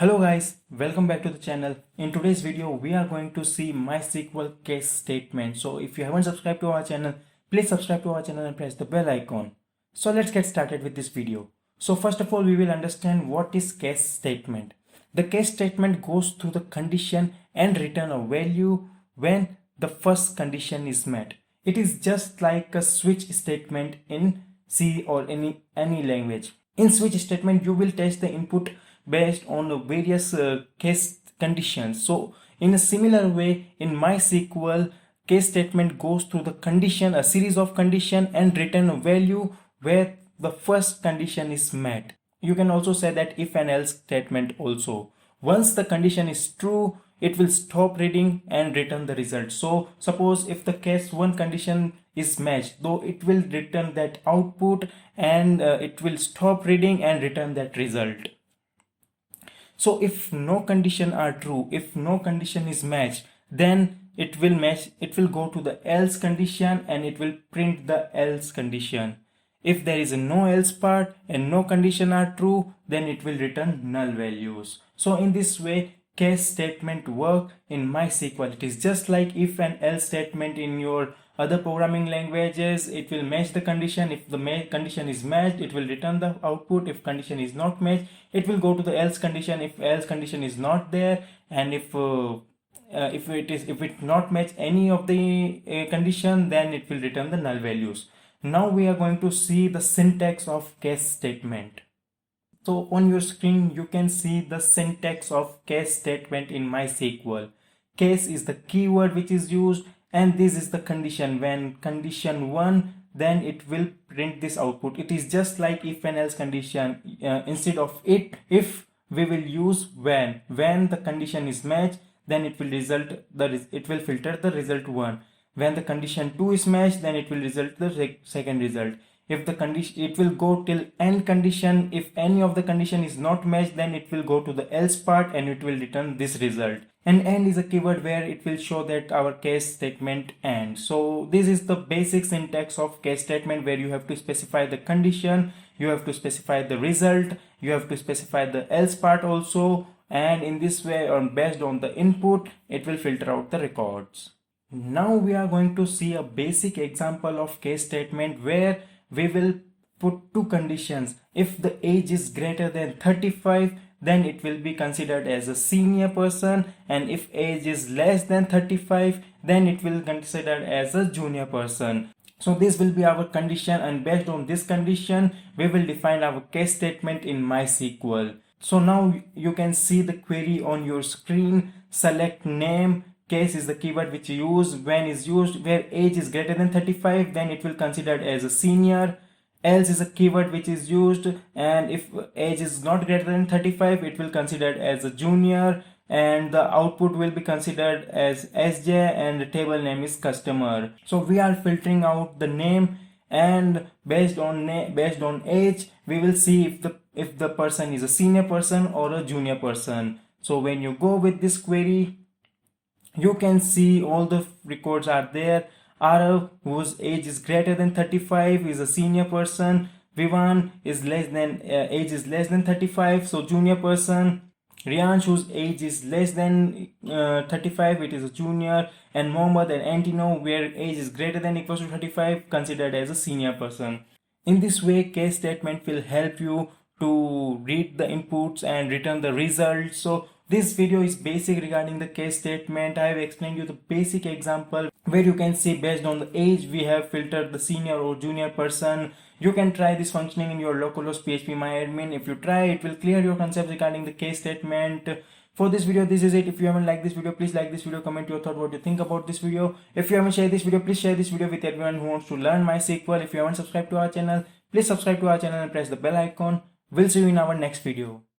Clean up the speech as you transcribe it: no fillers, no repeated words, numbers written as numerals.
Hello guys, welcome back to the channel. In today's video, we are going to see MySQL case statement. So if you haven't subscribed to our channel, please subscribe to our channel and press the bell icon. So let's get started with this video. So first of all, we will understand what is case statement. The case statement goes through the condition and return a value when the first condition is met. It is just like a switch statement in C or any language. In switch statement, you will test the input based on the various case conditions. So in a similar way, in MySQL, case statement goes through the condition, a series of condition, and return a value where the first condition is met. You can also say that if and else statement also. Once the condition is true, it will stop reading and return the result. So suppose if the case 1 condition is matched, though it will return that output and it will stop reading and return that result. So if no condition are true, if no condition is matched, then it will go to the else condition and it will print the else condition. If there is a no else part and no condition are true, then it will return null values. So in this way, case statement work in MySQL. It is just like if and else statement in your other programming languages. It will match the condition. If the condition is matched, it will return the output. If condition is not matched, it will go to the else condition. If else condition is not there, and if it not match any of the condition, then it will return the null values. Now we are going to see the syntax of case statement. So on your screen, you can see the syntax of case statement in MySQL. Case is the keyword which is used, and this is the condition. When condition 1, then it will print this output. It is just like if and else condition. Instead of if we will use when the condition is matched, then it will filter the result 1. When the condition 2 is matched, then it will result the second result. If the condition, it will go till end condition. If any of the condition is not matched, then it will go to the else part and it will return this result. And end is a keyword where it will show that our case statement ends. So this is the basic syntax of case statement, where you have to specify the condition, you have to specify the result, you have to specify the else part also, and in this way, or based on the input, it will filter out the records. Now we are going to see a basic example of case statement where we will put two conditions. If the age is greater than 35, then it will be considered as a senior person, and if age is less than 35, then it will be considered as a junior person. So this will be our condition, and based on this condition, we will define our case statement in MySQL. So now you can see the query on your screen. Select name. Case is the keyword which you use. When is used where age is greater than 35, then it will considered as a senior. Else is a keyword which is used, and if age is not greater than 35, it will considered as a junior, and the output will be considered as SJ, and the table name is customer. So we are filtering out the name, and based on age, we will see if the person is a senior person or a junior person. So when you go with this query, you can see all the records are there. Arav, whose age is greater than 35, is a senior person. Vivan is age is less than 35, so junior person. Riansh, whose age is less than 35, it is a junior. And Mohammed and Antino, where age is greater than equals to 35, considered as a senior person. In this way, case statement will help you to read the inputs and return the results. So this video is basic regarding the case statement. I have explained you the basic example where you can see based on the age we have filtered the senior or junior person. You can try this functioning in your localhost phpMyAdmin. If you try, it will clear your concepts regarding the case statement. For this video, this is it. If you haven't liked this video, please like this video, comment your thought, what you think about this video. If you haven't shared this video, please share this video with everyone who wants to learn MySQL. If you haven't subscribed to our channel, please subscribe to our channel and press the bell icon. We'll see you in our next video.